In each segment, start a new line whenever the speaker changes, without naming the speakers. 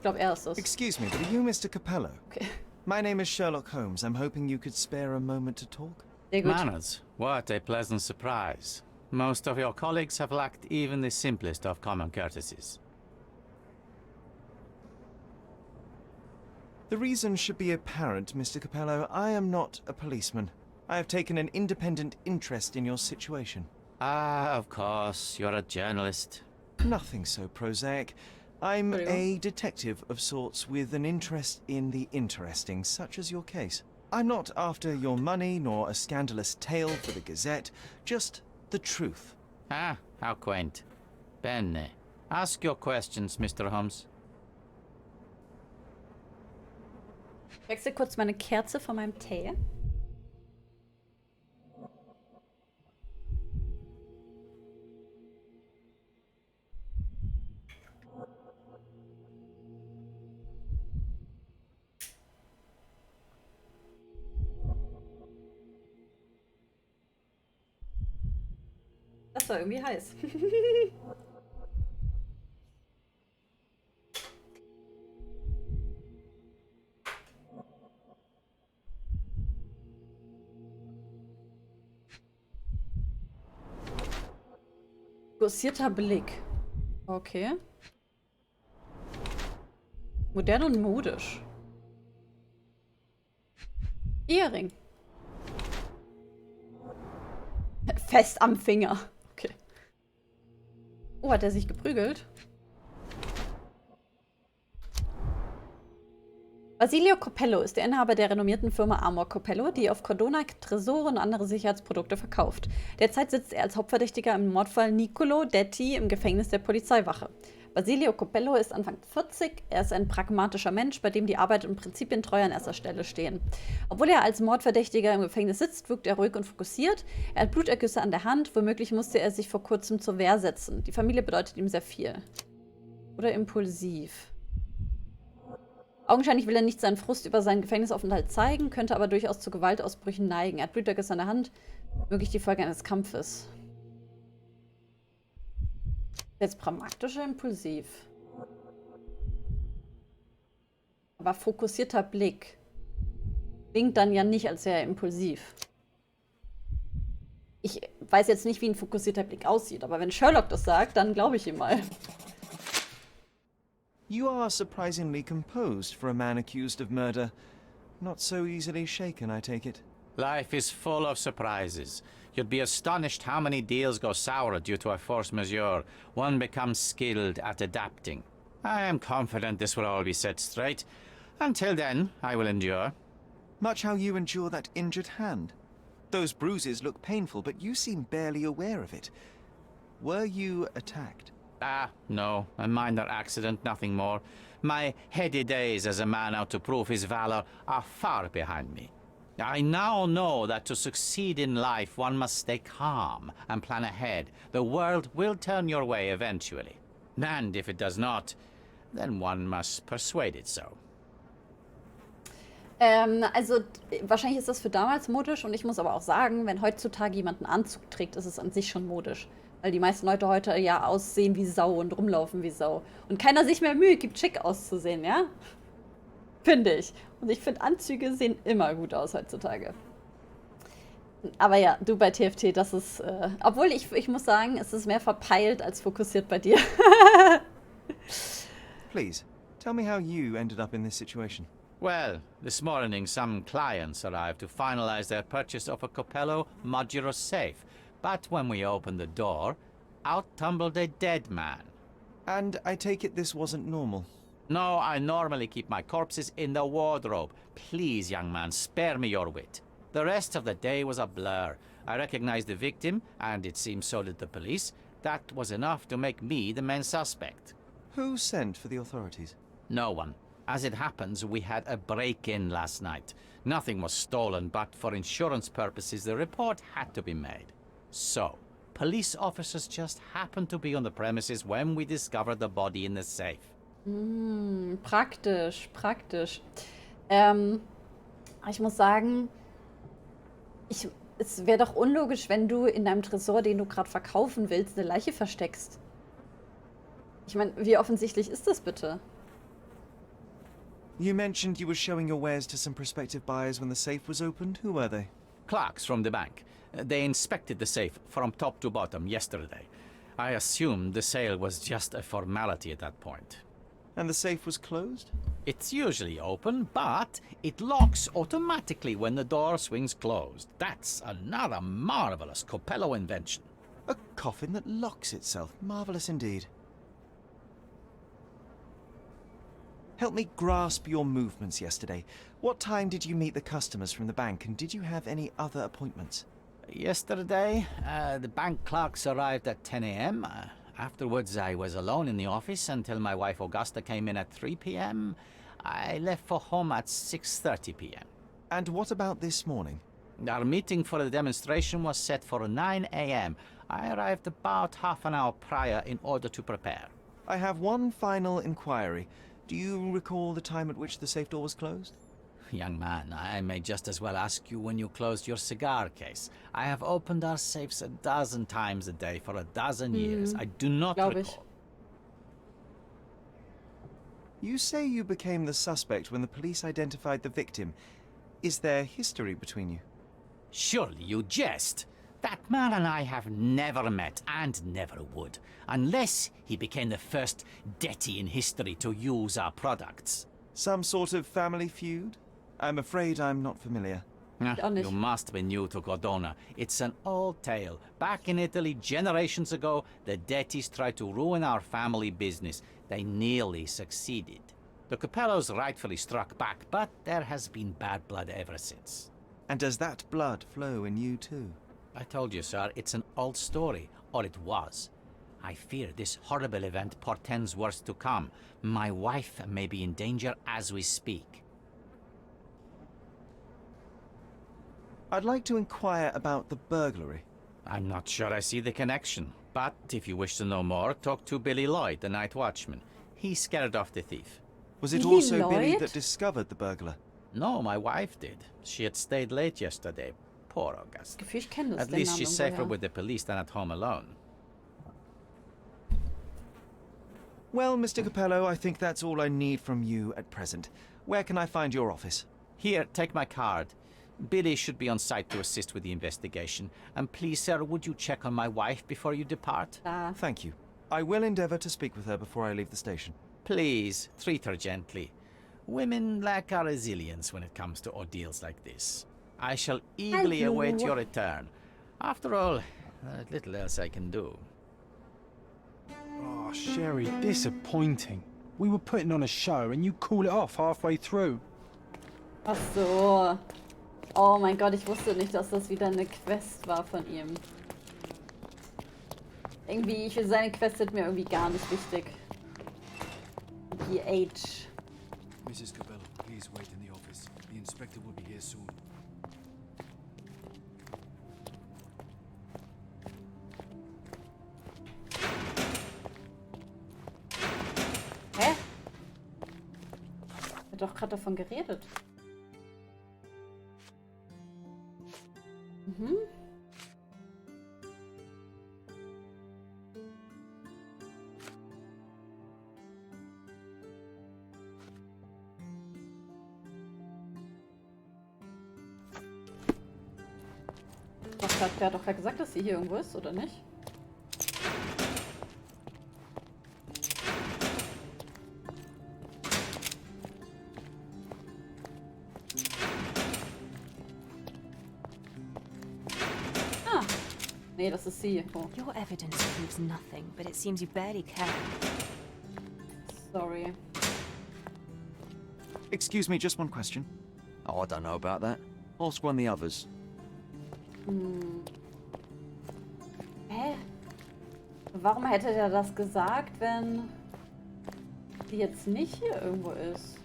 glaube, er ist es.
Excuse me, but are you Mr. Capello?
Okay.
My name is Sherlock Holmes. I'm hoping you could spare a moment to talk.
Sehr gut.
Manners, what a pleasant surprise. Most of your colleagues have lacked even the simplest of common courtesies.
The reason should be apparent, Mr. Capello. I am not a policeman. I have taken an independent interest in your situation.
Ah, of course, you're a journalist.
Nothing so prosaic. I'm a detective of sorts with an interest in the interesting, such as your case. I'm not after your money nor a scandalous tale for the Gazette, just the truth.
Ah, how quaint. Bene. Ask your questions, Mr. Holmes.
Ich wechsle kurz meine Kerze von meinem Tee. Das war irgendwie heiß. Fokussierter Blick. Okay. Modern und modisch. Ehering. Fest am Finger. Okay. Oh, hat er sich geprügelt? Basilio Copello ist der Inhaber der renommierten Firma Amor Copello, die auf Cordona Tresore und andere Sicherheitsprodukte verkauft. Derzeit sitzt er als Hauptverdächtiger im Mordfall Niccolo Detti im Gefängnis der Polizeiwache. Basilio Copello ist Anfang 40, er ist ein pragmatischer Mensch, bei dem die Arbeit und Prinzipien treu an erster Stelle stehen. Obwohl er als Mordverdächtiger im Gefängnis sitzt, wirkt er ruhig und fokussiert. Er hat Blutergüsse an der Hand, womöglich musste er sich vor kurzem zur Wehr setzen. Die Familie bedeutet ihm sehr viel. Oder impulsiv. Augenscheinlich will er nicht seinen Frust über seinen Gefängnisaufenthalt zeigen, könnte aber durchaus zu Gewaltausbrüchen neigen. Er hat Blutergüsse an der Hand, möglich die Folge eines Kampfes. Jetzt pragmatisch oder impulsiv? Aber fokussierter Blick klingt dann ja nicht, als wäre er impulsiv. Ich weiß jetzt nicht, wie ein fokussierter Blick aussieht, aber wenn Sherlock das sagt, dann glaube ich ihm mal.
You are surprisingly composed for a man accused of murder. Not so easily shaken, I take it.
Life is full of surprises. You'd be astonished how many deals go sour due to a force majeure. One becomes skilled at adapting. I am confident this will all be set straight. Until then, I will endure.
Much how you endure that injured hand. Those bruises look painful, but you seem barely aware of it. Were you attacked?
Ah, no. A minor accident, nothing more. My heady days as a man out to prove his valor are far behind me. I now know that to succeed in life, one must stay calm and plan ahead. The world will turn your way eventually. And if it does not, then one must persuade it so.
Also, wahrscheinlich ist das für damals modisch und ich muss aber auch sagen, wenn heutzutage jemand einen Anzug trägt, ist es an sich schon modisch. Weil die meisten Leute heute ja aussehen wie Sau und rumlaufen wie Sau. Und keiner sich mehr Mühe gibt, schick auszusehen, ja? Finde ich. Und ich finde, Anzüge sehen immer gut aus heutzutage. Aber ja, du bei TFT, das ist... obwohl, ich muss sagen, es ist mehr verpeilt als fokussiert bei dir.
Please, tell me how you ended up in this situation.
Well, this morning some clients arrived to finalize their purchase of a Copello modular safe. But when we opened the door, out tumbled a dead man.
And I take it this wasn't normal.
No, I normally keep my corpses in the wardrobe. Please, young man, spare me your wit. The rest of the day was a blur. I recognized the victim, and it seems so did the police. That was enough to make me the main suspect.
Who sent for the authorities?
No one. As it happens, we had a break-in last night. Nothing was stolen, but for insurance purposes, the report had to be made. So, police officers just happened to be on the premises when we discovered the body in the safe.
Praktisch, praktisch. Ich muss sagen, es wäre doch unlogisch, wenn du in deinem Tresor, den du gerade verkaufen willst, eine Leiche versteckst. Ich meine, wie offensichtlich ist das bitte?
You mentioned you were showing your wares to some prospective buyers when the safe was opened. Who were they?
Clerks from the bank. They inspected the safe from top to bottom yesterday. I assumed the sale was just a formality at that point.
And the safe was closed?
It's usually open, but it locks automatically when the door swings closed. That's another marvelous Coppello invention.
A coffin that locks itself. Marvelous indeed. Help me grasp your movements yesterday. What time did you meet the customers from the bank, and did you have any other appointments?
Yesterday, the bank clerks arrived at 10 a.m. Afterwards, I was alone in the office until my wife Augusta came in at 3 p.m. I left for home at 6:30 p.m.
And what about this morning?
Our meeting for the demonstration was set for 9 a.m. I arrived about half an hour prior in order to prepare.
I have one final inquiry. Do you recall the time at which the safe door was closed?
Young man, I may just as well ask you when you closed your cigar case. I have opened our safes a dozen times a day for a dozen years. I do not recall.
You say you became the suspect when the police identified the victim. Is there history between you?
Surely you jest. That man and I have never met, and never would, unless he became the first deity in history to use our products.
Some sort of family feud? I'm afraid I'm not familiar.
You must be new to Cordona. It's an old tale. Back in Italy, generations ago, the deities tried to ruin our family business. They nearly succeeded. The Coppellos rightfully struck back, but there has been bad blood ever since.
And does that blood flow in you too?
I told you, sir, it's an old story, or it was. I fear this horrible event portends worse to come. My wife may be in danger as we speak.
I'd like to inquire about the burglary.
I'm not sure I see the connection, but if you wish to know more, talk to Billy Lloyd, the night watchman. He scared off the thief.
Was it
Billy
also Billy
Lloyd?
that discovered the burglar?
No, my wife did. She had stayed late yesterday. Poor August.
Gefühl, ich kenne das
At
den
least
Namen
she's safer
irgendwoher.
with the police than at home alone.
Well, Mr. Coppello, I think that's all I need from you at present. Where can I find your office?
Here, take my card. Billy should be on site to assist with the investigation. And please, sir, would you check on my wife before you depart?
Thank you. I will endeavor to speak with her before I leave the station.
Please, treat her gently. Women lack our resilience when it comes to ordeals like this. I shall eagerly
Hello.
await your return. After all, there's little else I can do.
Oh, Sherry, disappointing. We were putting on a show and you call it off halfway through.
Ach so. Oh mein Gott, ich wusste nicht, dass das wieder eine Quest war von ihm. Irgendwie, seine Quest sind mir irgendwie gar nicht wichtig. PH.
Mrs. Coppello, please wait in the office. The inspector will be here soon.
Hä? Er hat doch gerade davon geredet. Mhm. Der hat doch gerade gesagt, dass sie hier irgendwo ist, oder nicht? Ah. Nee, das ist sie. Oh,
Your evidence proves nothing, but it seems you barely care.
sorry.
Excuse me, just one question.
Oh, I don't know about that. Ask one of the others.
Hä? Warum hätte der das gesagt, wenn die jetzt nicht hier irgendwo ist?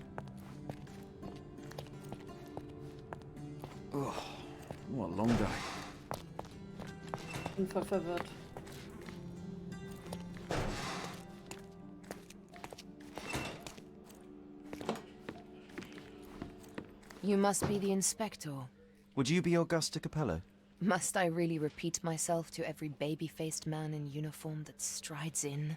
What a long day.
Bin voll verwirrt.
You must be the inspector.
Would you be Augusta Coppello?
Must I really repeat myself to every baby-faced man in uniform that strides in?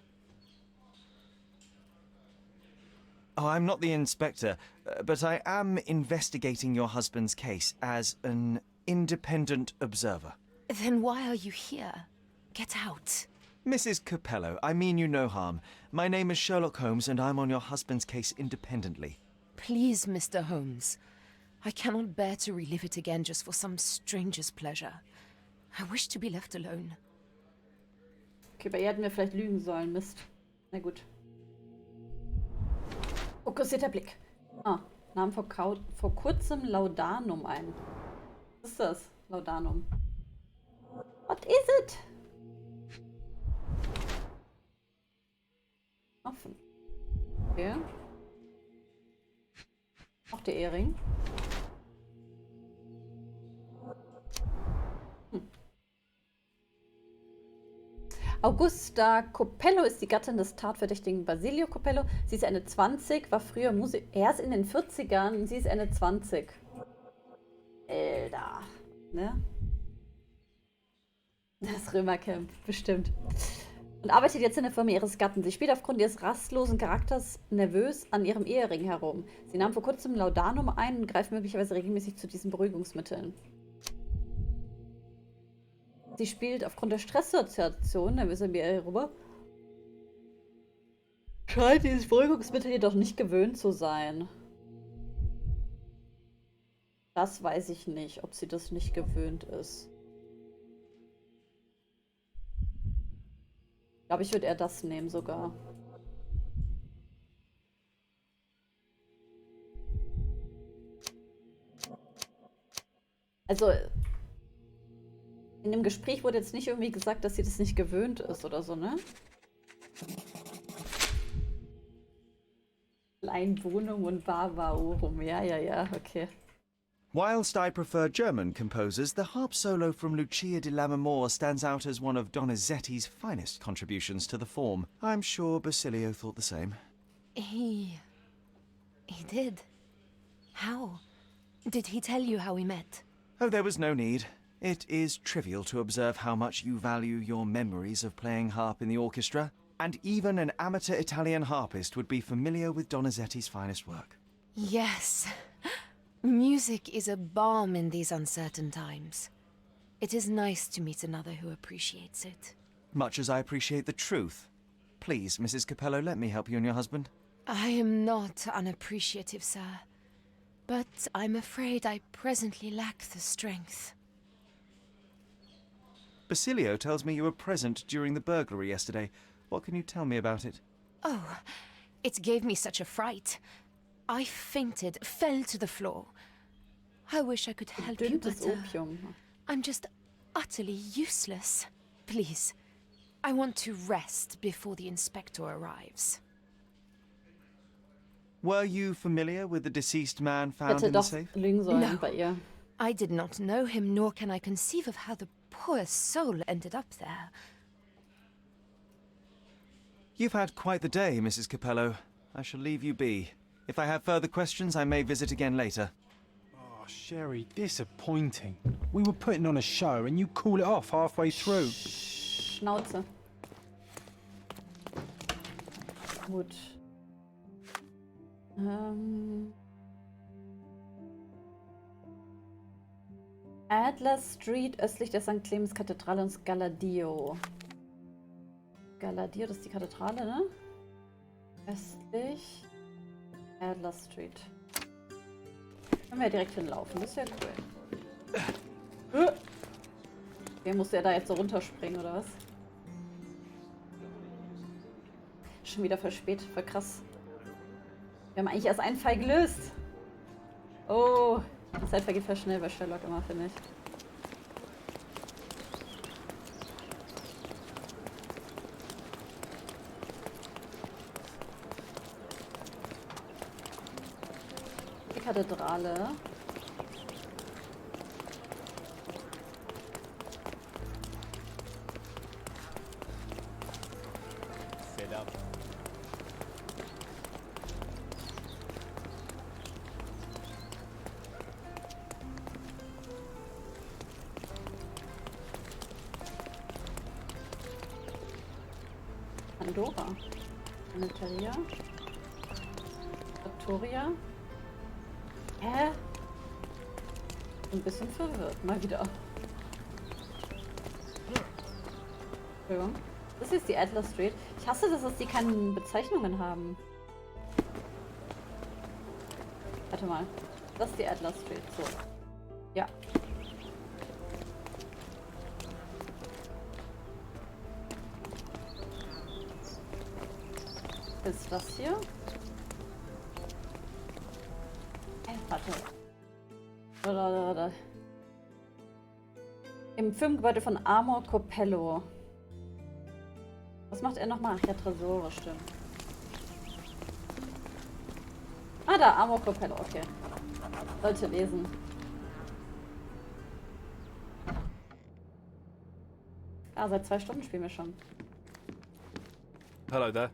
Oh, I'm not the inspector, but I am investigating your husband's case as an independent observer.
Then why are you here? Get out.
Mrs. Capello, I mean you no harm. My name is Sherlock Holmes, and I'm on your husband's case independently.
Please, Mr. Holmes. I cannot bear to relive it again just for some stranger's pleasure. I wish to be left alone.
Okay, bei ihr hätten wir vielleicht lügen sollen. Mist. Na gut. Fokussierter Blick. Ah, nahm vor kurzem Laudanum ein. Was ist das? Laudanum. What is it? Offen. Okay. Auch der Ehering. Augusta Copello ist die Gattin des tatverdächtigen Basilio Copello. Sie ist Ende 20, war früher Er ist in den 40ern und sie ist Ende 20. Alter. Ne? Das Römercamp, bestimmt. Und arbeitet jetzt in der Firma ihres Gatten. Sie spielt aufgrund ihres rastlosen Charakters nervös an ihrem Ehering herum. Sie nahm vor kurzem Laudanum ein und greift möglicherweise regelmäßig zu diesen Beruhigungsmitteln. Sie spielt aufgrund der Stresssituation, da wissen wir hierüber, scheint dieses Beruhigungsmittel jedoch nicht gewöhnt zu sein. Das weiß ich nicht, ob sie das nicht gewöhnt ist. Ich glaube, ich würde eher das nehmen sogar. Also, in dem Gespräch wurde jetzt nicht irgendwie gesagt, dass sie das nicht gewöhnt ist oder so, ne? Kleinwohnung und Bava-Orum. Ja, okay.
Whilst I prefer German composers, the harp solo from Lucia di Lammermoor stands out as one of Donizetti's finest contributions to the form. I'm sure Basilio thought the same.
He did. How? Did he tell you how we met?
Oh, there was no need. It is trivial to observe how much you value your memories of playing harp in the orchestra, and even an amateur Italian harpist would be familiar with Donizetti's finest work.
Yes. Music is a balm in these uncertain times. It is nice to meet another who appreciates it.
Much as I appreciate the truth. Please, Mrs. Capello, let me help you and your husband.
I am not unappreciative, sir. But I'm afraid I presently lack the strength.
Basilio tells me you were present during the burglary yesterday. What can you tell me about it?
Oh, it gave me such a fright. I fainted, fell to the floor. I wish I could help you, but
Opium.
I'm just utterly useless. Please, I want to rest before the inspector arrives.
Were you familiar with the deceased man found
Hätte
in the
doch
safe?
lügen sollen
No.
bei ihr.
I did not know him, nor can I conceive of how the poor soul ended up there.
You've had quite the day, Mrs. Capello. I shall leave you be. If I have further questions, I may visit again later.
Oh, Sherry, disappointing. We were putting on a show and you call it off halfway through.
Schnauze. Gut. Adler Street, östlich der St. Clemens Kathedrale und Galadio. Galadio, das ist die Kathedrale, ne? Östlich. Adler Street. Können wir ja direkt hinlaufen, das ist ja cool. Okay, muss der da jetzt so runterspringen, oder was? Schon wieder voll spät, voll krass. Wir haben eigentlich erst einen Fall gelöst. Oh, die Zeit vergeht voll schnell bei Sherlock immer, finde ich. Die Kathedrale. Pandora. Planetaria. Victoria. Hä? Ein bisschen verwirrt, mal wieder. Entschuldigung. Das hier ist die Adler Street. Ich hasse das, dass die keine Bezeichnungen haben. Warte mal. Das ist die Adler Street. So. Ja. Ist das hier? Warte. Warte. Im Firmengebäude von Amor Copello. Was macht er nochmal? Ach ja, Tresore, stimmt. Ah, da, Amor Copello, okay. Sollte lesen. Ah, seit 2 Stunden spielen wir schon.
Hello there.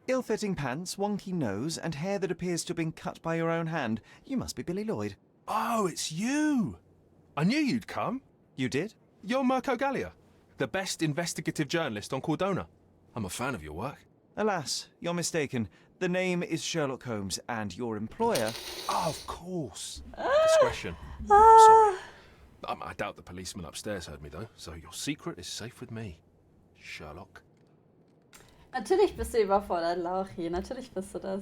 Ill-fitting pants, wonky nose, and hair that appears to have been cut by your own hand. You must be Billy Lloyd.
Oh, it's you! I knew you'd come.
You did?
You're Mirko Gallia, the best investigative journalist on Cordona. I'm a fan of your work.
Alas, you're mistaken. The name is Sherlock Holmes, and your employer...
Oh, of course. Discretion. Sorry. I doubt the policeman upstairs heard me, though, so your secret is safe with me, Sherlock.
Natürlich bist du überfordert, Lauchi. Natürlich bist du das.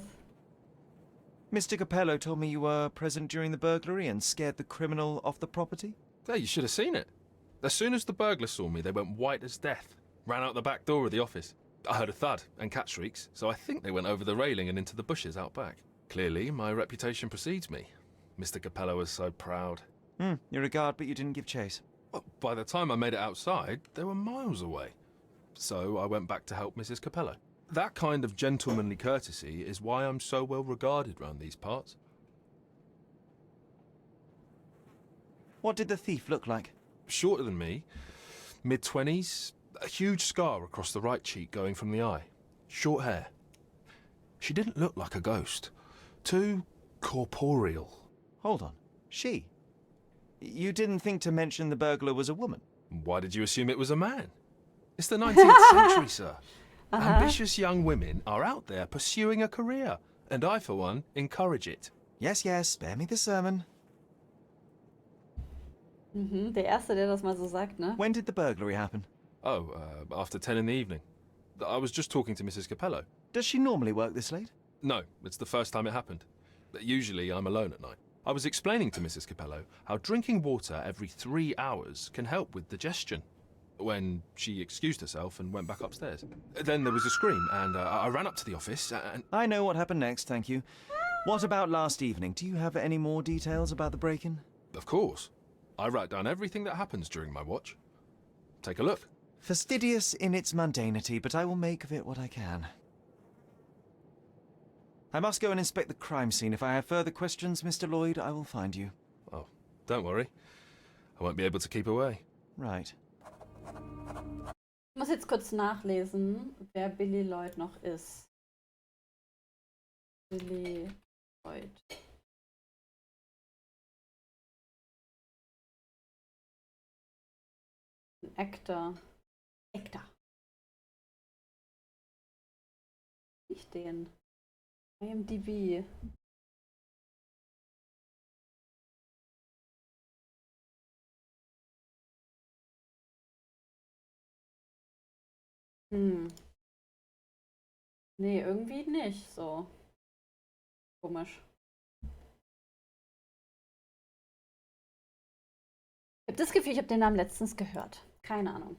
Mr. Capello told me you were present during the burglary and scared the criminal off the property.
Hey, you should have seen it. As soon as the burglars saw me, they went white as death. Ran out the back door of the office. I heard a thud and cat shrieks, so I think they went over the railing and into the bushes out back. Clearly, my reputation precedes me. Mr. Capello was so proud.
You regard, but you didn't give chase.
Well, by the time I made it outside, they were miles away. So I went back to help Mrs. Capello. That kind of gentlemanly courtesy is why I'm so well regarded round these parts.
What did the thief look like?
Shorter than me, mid-20s, a huge scar across the right cheek going from the eye. Short hair. She didn't look like a ghost. Too corporeal.
Hold on. She? You didn't think to mention the burglar was a woman?
Why did you assume it was a man? It's the 19th century, sir. Ambitious young women are out there pursuing a career, and I, for one, encourage it.
Yes, yes, spare me the sermon.
Der Erste, der das mal so sagt, ne?
When did the burglary happen?
Oh, after 10 in the evening. I was just talking to Mrs. Capello.
Does she normally work this late?
No, it's the first time it happened. Usually I'm alone at night. I was explaining to Mrs. Capello how drinking water every 3 hours can help with digestion, when she excused herself and went back upstairs. Then there was a scream, and I ran up to the office, and...
I know what happened next, thank you. What about last evening? Do you have any more details about the break-in?
Of course. I write down everything that happens during my watch. Take a look.
Fastidious in its mundanity, but I will make of it what I can. I must go and inspect the crime scene. If I have further questions, Mr. Lloyd, I will find you.
Oh, don't worry. I won't be able to keep away.
Right.
Ich muss jetzt kurz nachlesen, wer Billy Lloyd noch ist. Billy Lloyd. Ein Actor. Nicht den. IMDb. Nee, irgendwie nicht so. Komisch. Ich habe das Gefühl, ich habe den Namen letztens gehört. Keine Ahnung.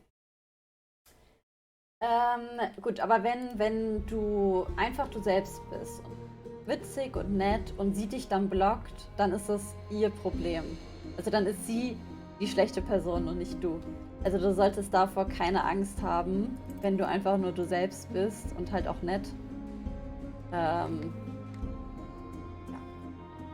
Gut, aber wenn du einfach du selbst bist und witzig und nett und sie dich dann blockt, dann ist es ihr Problem. Also dann ist sie die schlechte Person und nicht du. Also du solltest davor keine Angst haben, wenn du einfach nur du selbst bist und halt auch nett. Ja.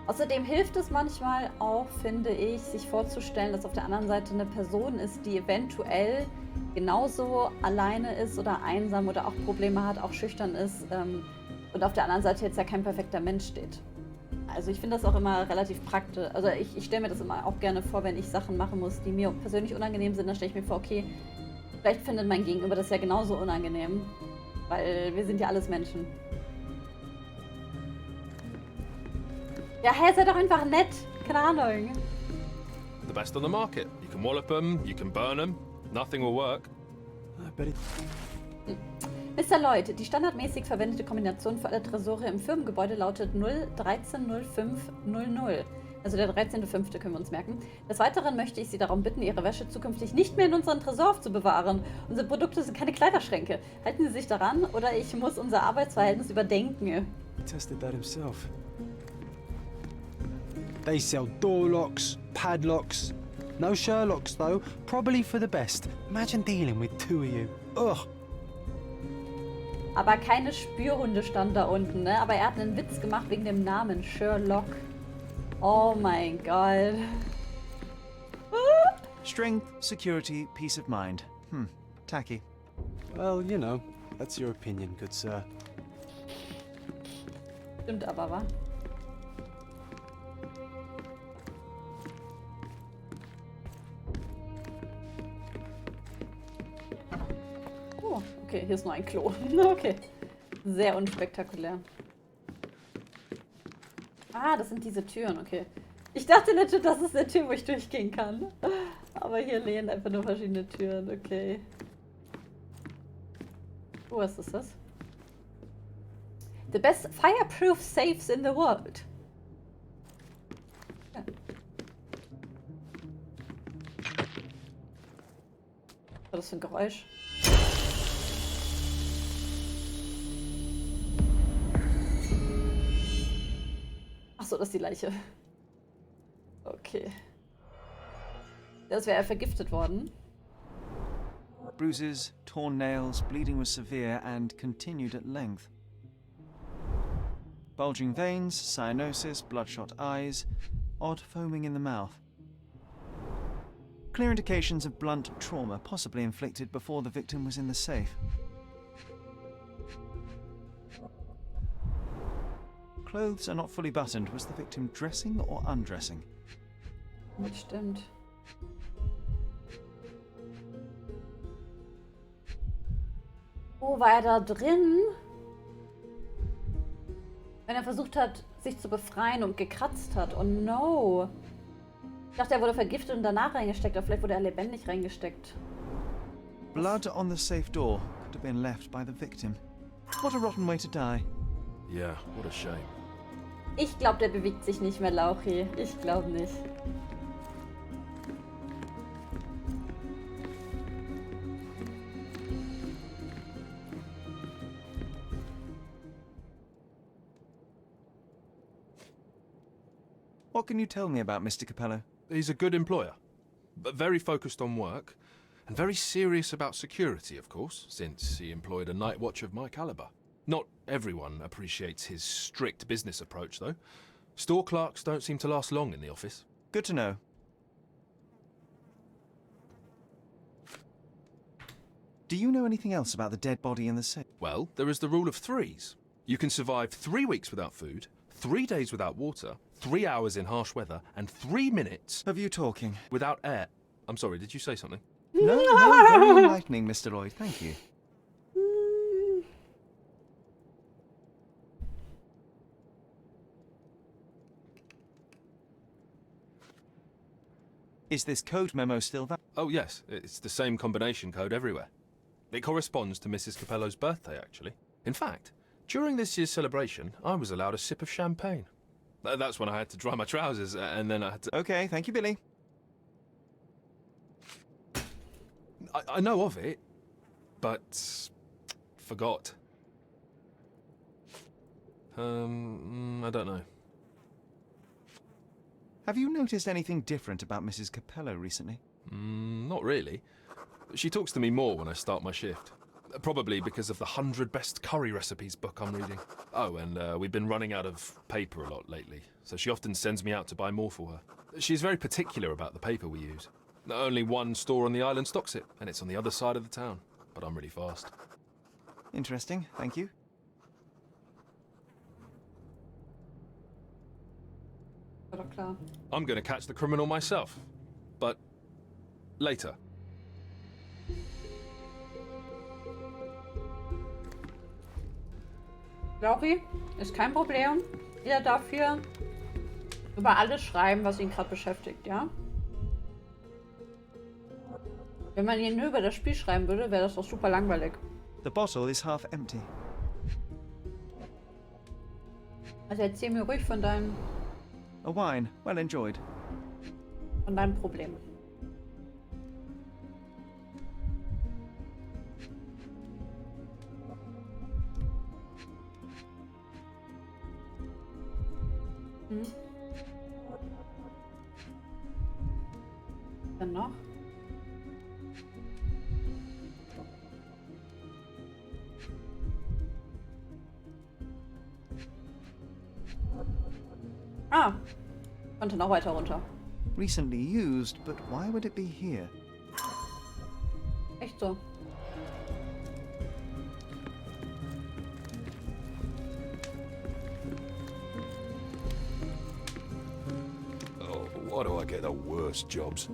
Außerdem hilft es manchmal auch, finde ich, sich vorzustellen, dass auf der anderen Seite eine Person ist, die eventuell genauso alleine ist oder einsam oder auch Probleme hat, auch schüchtern ist und auf der anderen Seite jetzt ja kein perfekter Mensch steht. Also ich finde das auch immer relativ praktisch. Also ich stelle mir das immer auch gerne vor, wenn ich Sachen machen muss, die mir persönlich unangenehm sind, dann stelle ich mir vor, okay, vielleicht findet mein Gegenüber das ja genauso unangenehm, weil wir sind ja alles Menschen. Ja, hä, sei doch einfach nett. Keine Ahnung.
The best on the market. You can wallop them, you can burn them. Nothing will work.
I bet it...
Mr. Lloyd, die standardmäßig verwendete Kombination für alle Tresore im Firmengebäude lautet 0130500. Also der 13.05. können wir uns merken. Des Weiteren möchte ich Sie darum bitten, Ihre Wäsche zukünftig nicht mehr in unseren Tresor aufzubewahren. Unsere Produkte sind keine Kleiderschränke. Halten Sie sich daran oder ich muss unser Arbeitsverhältnis überdenken.
He tested that himself. They sell door locks, padlocks. No Sherlocks, though. Probably for the best. Imagine dealing with two of you. Ugh.
Aber keine Spürhunde stand da unten, ne? Aber er hat einen Witz gemacht wegen dem Namen Sherlock. Oh mein Gott.
Strength, security, peace of mind. Tacky.
Well, you know, that's your opinion, good sir.
Stimmt aber, wa? Oh, okay, hier ist nur ein Klo. Okay. Sehr unspektakulär. Ah, das sind diese Türen, okay. Ich dachte legit, das ist der Tür, wo ich durchgehen kann. Aber hier lehnen einfach nur verschiedene Türen, okay. Oh, was ist das? The best fireproof safes in the world. Ja. Was war das für ein Geräusch? Achso, das ist die Leiche. Okay. Das wäre vergiftet worden.
Bruises, torn nails, bleeding was severe and continued at length. Bulging veins, cyanosis, bloodshot eyes, odd foaming in the mouth. Clear indications of blunt trauma, possibly inflicted before the victim was in the safe. Clothes are not fully buttoned. Was the victim dressing or undressing?
Das stimmt. Oh, war er da drin? Wenn er versucht hat, sich zu befreien und gekratzt hat. Oh no. Ich dachte, er wurde vergiftet und danach reingesteckt. Aber vielleicht wurde er lebendig reingesteckt.
Blood on the safe door could have been left by the victim. What a rotten way to die.
Yeah, what a shame.
Ich glaube, der bewegt sich nicht mehr, Lauchi. Ich glaube nicht.
What can you tell me about Mr. Capello?
He's a good employer, but very focused on work, and very serious about security, of course, since he employed a night watch of my caliber. Not everyone appreciates his strict business approach, though. Store clerks don't seem to last long in the office.
Good to know. Do you know anything else about the dead body in the safe?
Well, there is the rule of threes. You can survive 3 weeks without food, 3 days without water, 3 hours in harsh weather, and 3 minutes
Of you talking?
without air. I'm sorry, did you say something?
No, very enlightening, Mr. Lloyd. Thank you. Is this code memo still valid?
Oh, yes, it's the same combination code everywhere. It corresponds to Mrs. Capello's birthday, actually. In fact, during this year's celebration, I was allowed a sip of champagne. That's when I had to dry my trousers, and then I had to...
Okay, thank you, Billy.
I know of it, but... forgot. I don't know.
Have you noticed anything different about Mrs. Capello recently?
Not really. She talks to me more when I start my shift. Probably because of the 100 Best Curry Recipes book I'm reading. Oh, and we've been running out of paper a lot lately, so she often sends me out to buy more for her. She's very particular about the paper we use. Only one store on the island stocks it, and it's on the other side of the town. But I'm really fast.
Interesting, thank you.
War doch klar.
I'm going to catch the criminal myself. But later.
Lauchi, ist kein Problem. Jeder darf hier Über alles schreiben, was ihn gerade beschäftigt, ja? Wenn man hier nur über das Spiel schreiben würde, wäre das doch super langweilig.
The bottle is half empty.
Also erzähl mir ruhig von deinem
A wine, well enjoyed.
Problem. Hm. Dann noch? Ah, konnte noch weiter runter.
Recently used, but why would it be here?
Echt so.
Oh, why do I get the worst jobs?